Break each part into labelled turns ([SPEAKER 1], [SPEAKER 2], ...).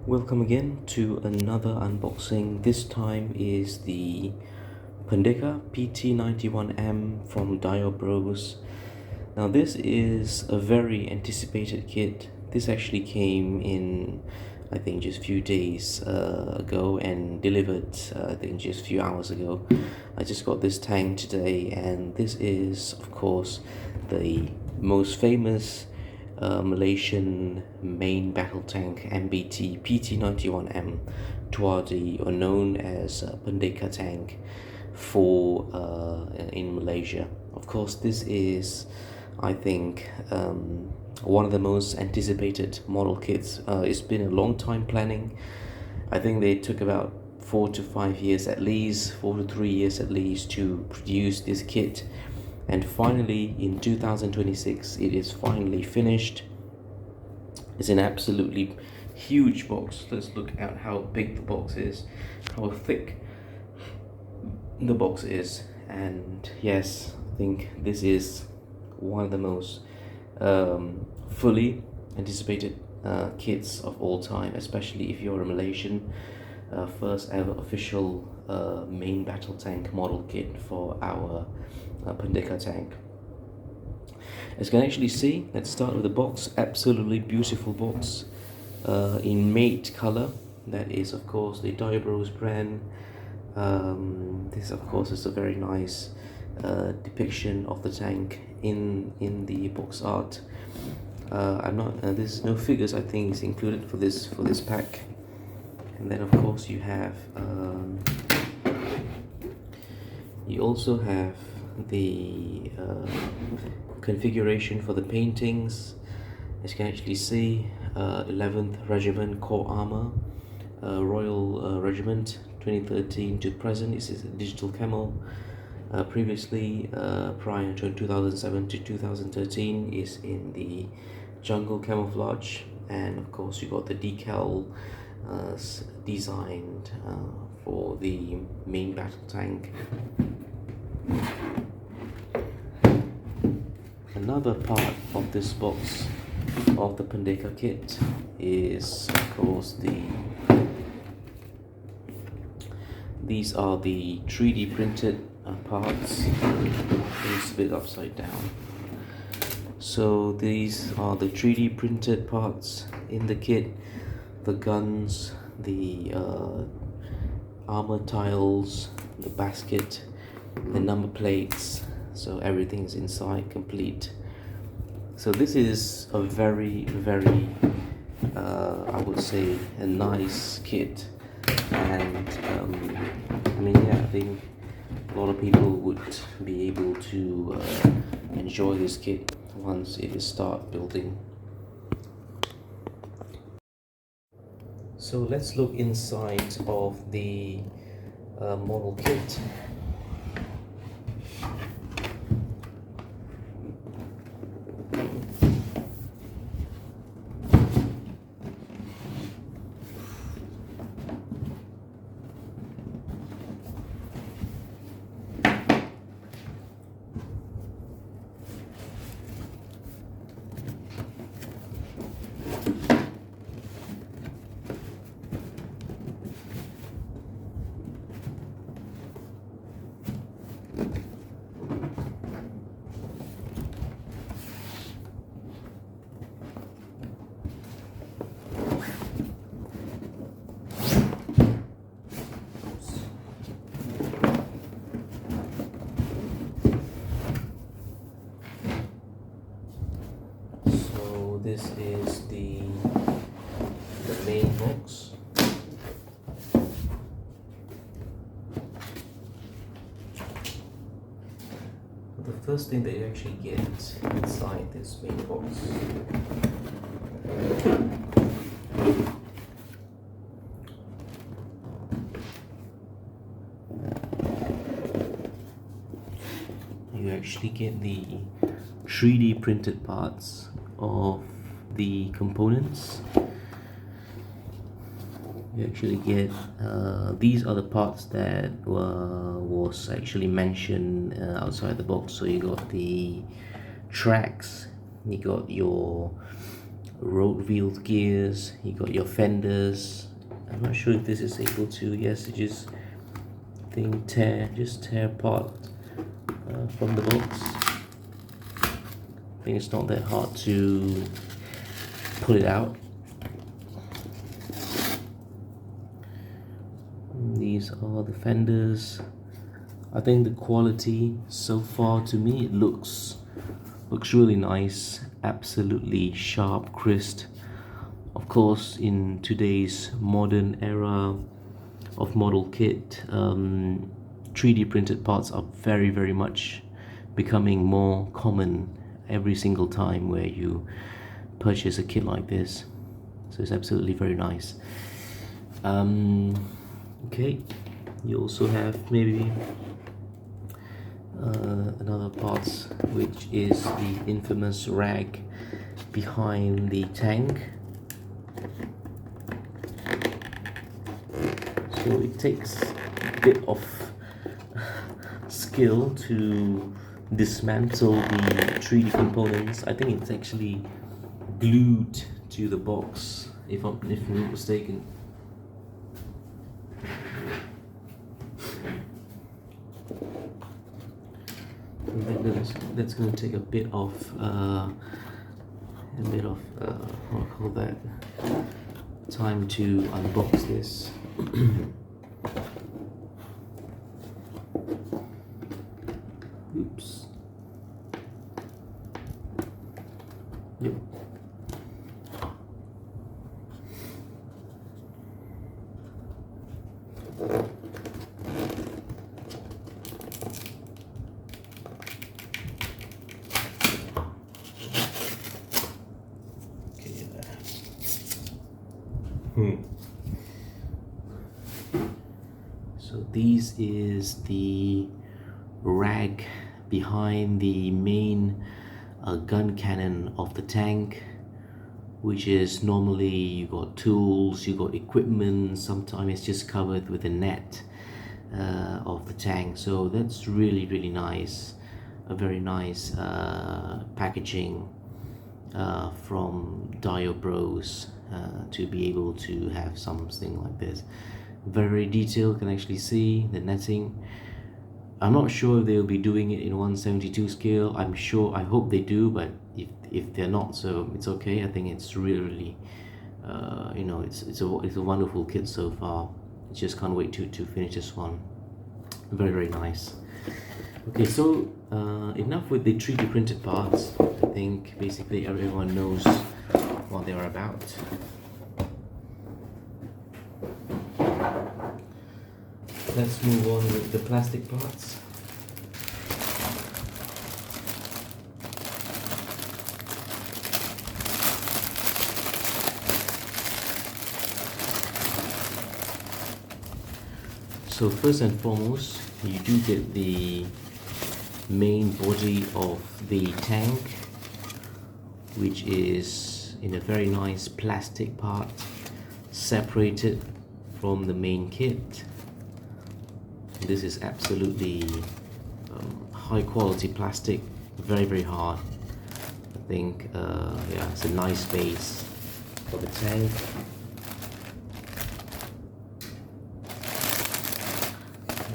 [SPEAKER 1] Welcome again to another unboxing. This time is the Pendekar PT91M from DioBros. Now this is a very anticipated kit. This actually came in I think just a few days ago and delivered I think just a few hours ago. I just got this tank today, and this is of course the most famous Malaysian main battle tank MBT PT91M, or known as Pendekar tank for in Malaysia. Of course, this is, I think, one of the most anticipated model kits. It's been a long time planning. I think they took about 4 to 5 years at least, 4 to 3 years at least, to produce this kit, and finally in 2026 it is finally finished. It's an absolutely huge box. Let's look at how big the box is, how thick the box is, and yes, I think this is one of the most fully anticipated kits of all time, especially if you're a Malaysian. First ever official main battle tank model kit for our Pendekar tank. As you can actually see, let's start with the box. Absolutely beautiful box in mate color. That is of course the DioBros brand. This of course is a very nice depiction of the tank in the box art. I'm not there's no figures I think is included for this pack. And then of course you have you also have the configuration for the paintings. As you can actually see, 11th Regiment Core Armor, Royal Regiment 2013 to present. This is a digital camo. Previously, prior to 2007 to 2013, is in the jungle camouflage, and of course you got the decal designed for the main battle tank. Another part of this box of the Pendekar kit is of course these are the 3D printed parts. It's a bit upside down. So these are the 3D printed parts in the kit: the guns, the armor tiles, the basket, the number plates. So everything is inside complete. So this is a very I would say a nice kit, and I mean, yeah, I think a lot of people would be able to enjoy this kit once it is start building. So let's look inside of the model kit. So this is the main box. The first thing that you actually get inside this main box you actually get the 3D printed parts of the components. You actually get these are the parts that was actually mentioned outside the box. So you got the tracks, you got your road wheeled gears. You got your fenders. I'm not sure if this is able to, yes, it just tear apart from the box. I think it's not that hard to pull it out. These are the fenders. I think the quality so far, to me, it looks really nice, absolutely sharp, crisp. Of course, in today's modern era of model kit, 3D printed parts are very much becoming more common every single time where you purchase a kit like this. So it's absolutely very nice. Okay, you also have maybe another parts, which is the infamous rag behind the tank. So it takes a bit of skill to dismantle the 3D components. I think it's actually glued to the box, if I'm not mistaken. That's going to take a bit of what do I call that, time to unbox this. Oops. Yep. So this is the rag behind the main gun cannon of the tank, which is normally you got tools, you got equipment, sometimes it's just covered with a net of the tank. So that's really nice, a very nice packaging from DioBros to be able to have something like this. Very detailed, can actually see the netting. I'm not sure if they'll be doing it in 1/72 scale. I hope they do, but if they're not, so it's okay. I think it's really you know, it's a wonderful kit so far. I just can't wait to finish this one. Very nice. Okay, so enough with the 3D printed parts. I think basically everyone knows what they are about. Let's move on with the plastic parts. So first and foremost, you do get the main body of the tank, which is in a very nice plastic part, separated from the main kit. This is absolutely high quality plastic, very hard. I think yeah, it's a nice base for the tank.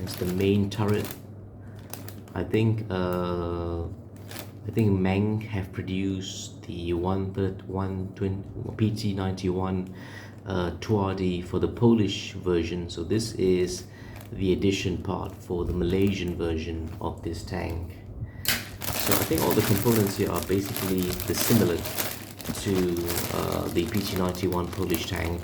[SPEAKER 1] It's the main turret. I think Meng have produced the PT91 Tuadi for the Polish version, so this is the addition part for the Malaysian version of this tank. So I think all the components here are basically similar to the PT91 Polish tank.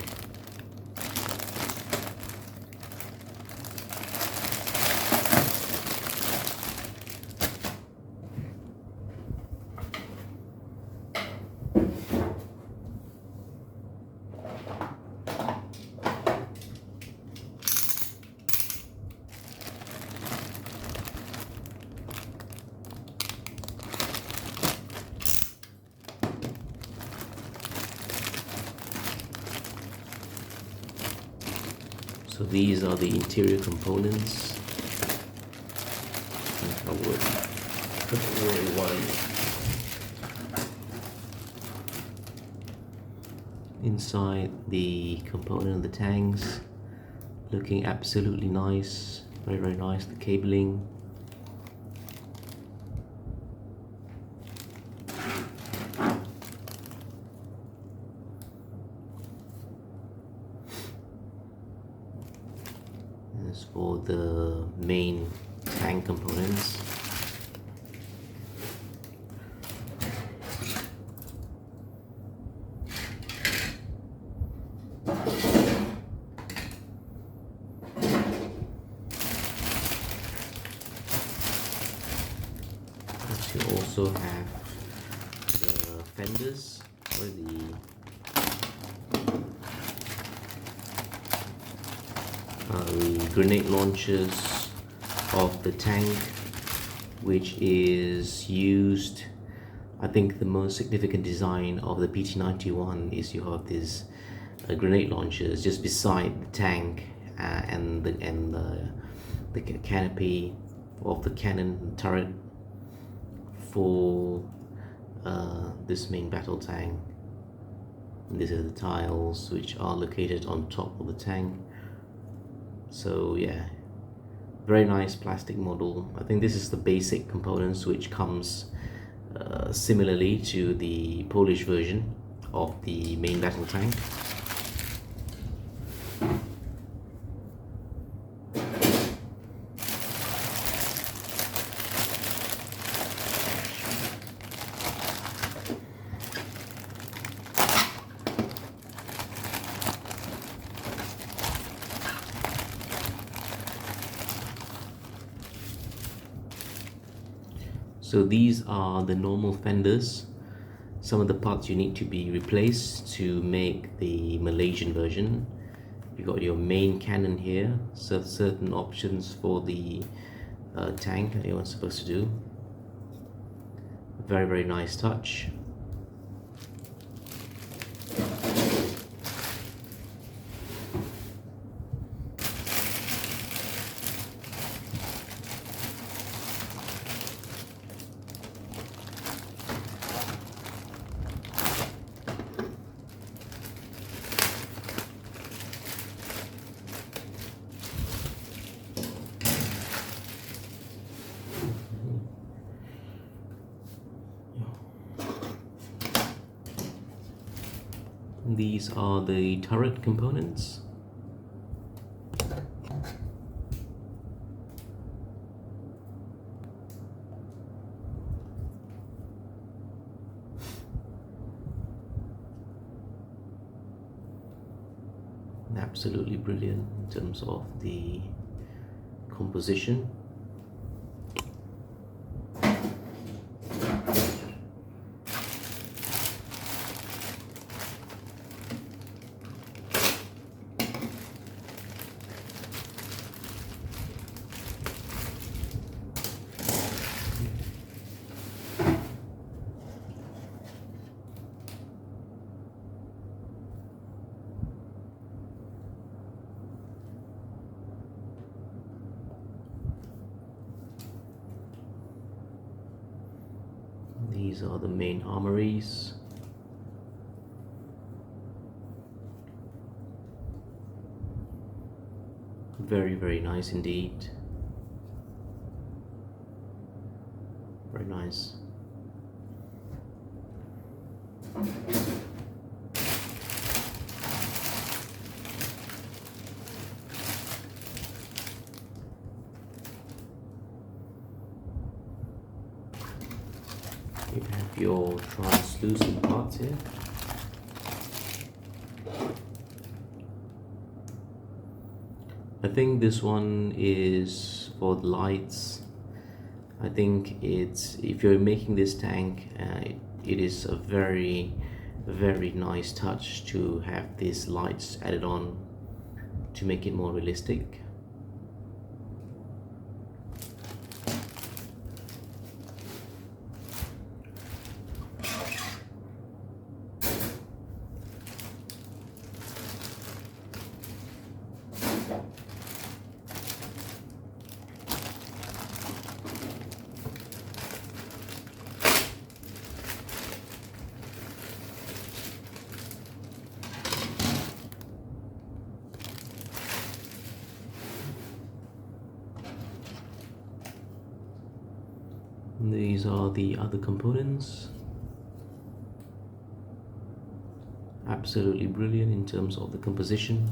[SPEAKER 1] So these are the interior components. I would put away one. inside the component of the tanks, looking absolutely nice, very nice. The cabling, as for the main tank components, you also have the fenders or the grenade launchers of the tank, which is used. I think the most significant design of the PT91 is you have these grenade launchers just beside the tank and the canopy of the cannon turret for this main battle tank. And these are the tiles which are located on top of the tank. So yeah, very nice plastic model. I think this is the basic components which comes similarly to the Polish version of the main battle tank. So these are the normal fenders. Some of the parts you need to be replaced to make the Malaysian version. You got your main cannon here, so certain options for the tank that you're supposed to do. Very nice touch. These are the turret components. Absolutely brilliant in terms of the composition. These are the main armories. Very nice indeed. Very nice. You have your translucent parts here. I think this one is for the lights. I think it's, if you're making this tank, it is a very nice touch to have these lights added on to make it more realistic. These are the other components. Absolutely brilliant in terms of the composition.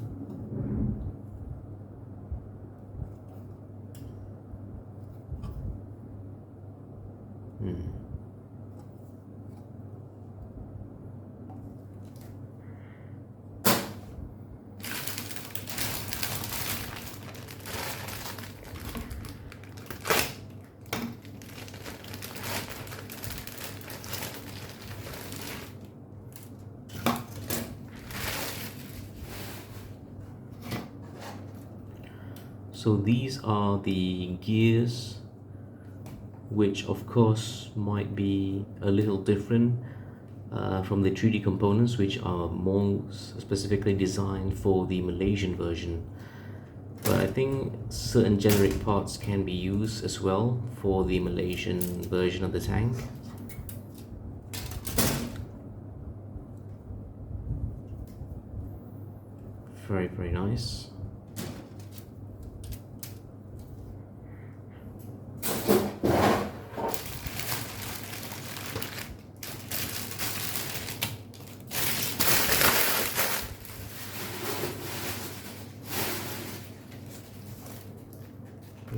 [SPEAKER 1] So these are the gears, which of course might be a little different from the 3D components, which are more specifically designed for the Malaysian version. But I think certain generic parts can be used as well for the Malaysian version of the tank. Very, very nice.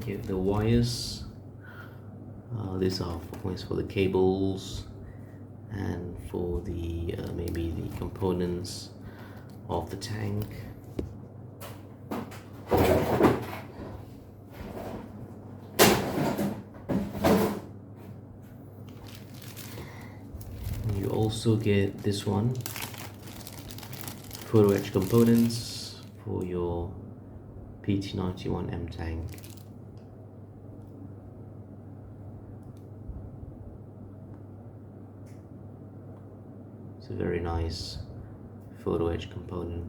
[SPEAKER 1] Get the wires. These are points for the cables and for the maybe the components of the tank. You also get this one, photo etch components for your PT91M tank. It's a very nice photo etch component.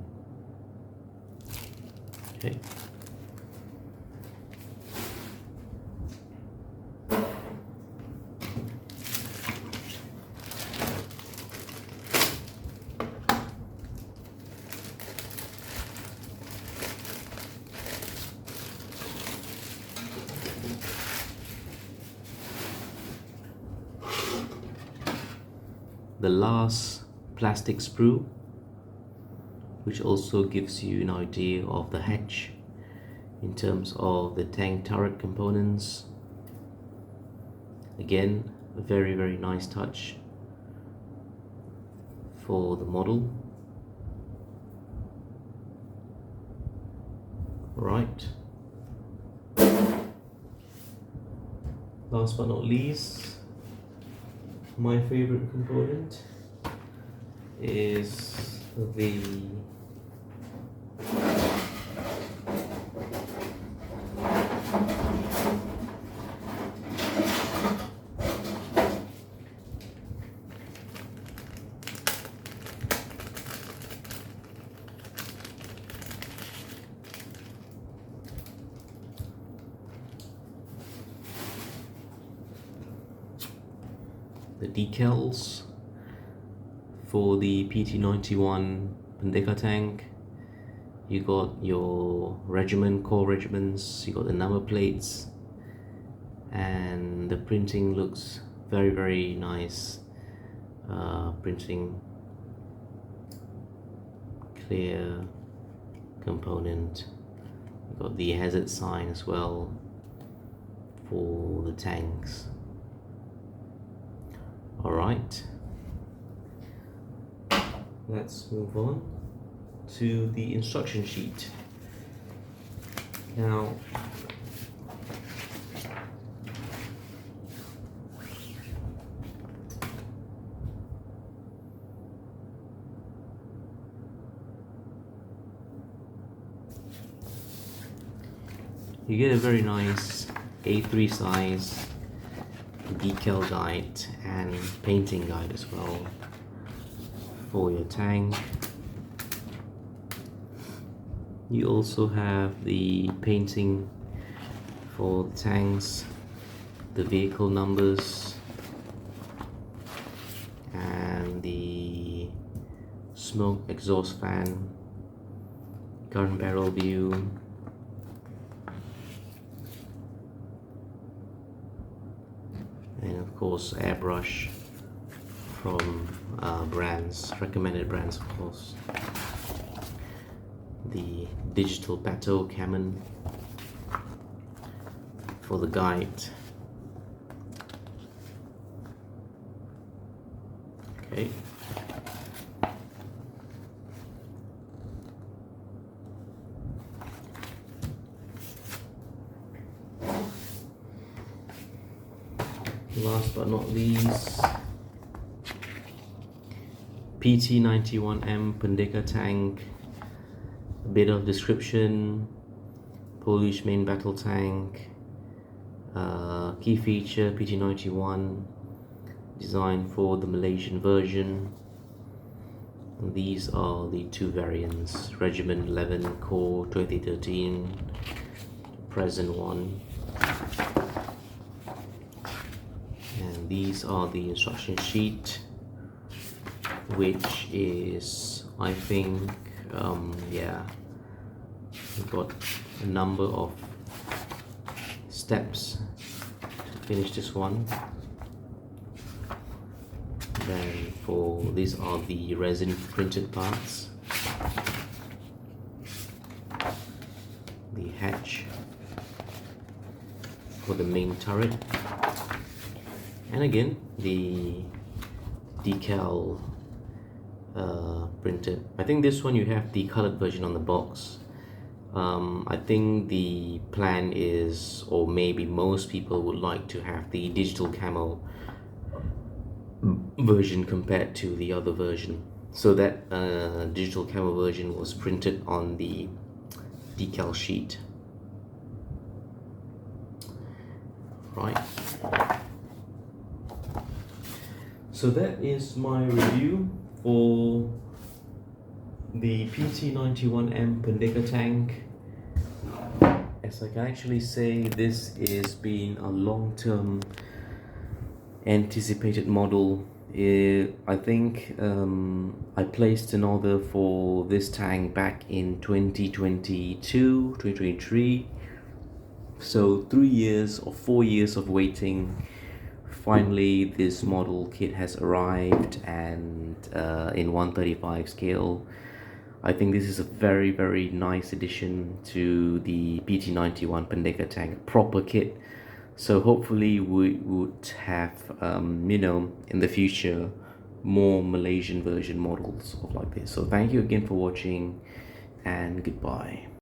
[SPEAKER 1] Okay. The last plastic sprue, which also gives you an idea of the hatch in terms of the tank turret components. Again, a very, very nice touch for the model. Right. Last but not least, my favorite component is the decals for the PT91 Pendekar tank. You got your regiment, core regiments, you got the number plates, and the printing looks very, very nice. Printing, clear component. You got the hazard sign as well for the tanks. Alright, let's move on to the instruction sheet. Now, you get a very nice A3 size decal guide and painting guide as well for your tank. You also have the painting for the tanks, the vehicle numbers, and the smoke exhaust fan, gun barrel view, and of course airbrush from recommended brands, of course. The digital Pato Canon for the guide. Okay. Last but not least, PT91M Pendekar Tank. A bit of description: Polish main battle tank. Key feature: PT91, designed for the Malaysian version. And these are the two variants: Regiment 11 Core 2013, present one. And these are the instruction sheet, which is, I think, we've got a number of steps to finish this one. Then these are the resin printed parts, the hatch for the main turret, and again the decal printed. I think this one you have the colored version on the box. I think the plan is, or maybe most people would like to have the digital camo version compared to the other version. So that digital camo version was printed on the decal sheet. Right. So that is my review for the PT91M Pendekar tank. As I can actually say, this is been a long-term anticipated model. I think I placed an order for this tank back in 2022, 2023. So 3 years or 4 years of waiting. Finally, this model kit has arrived, and in 135 scale. I think this is a very, very nice addition to the PT91 Pendekar tank proper kit. So hopefully we would have, in the future, more Malaysian version models of like this. So thank you again for watching, and goodbye.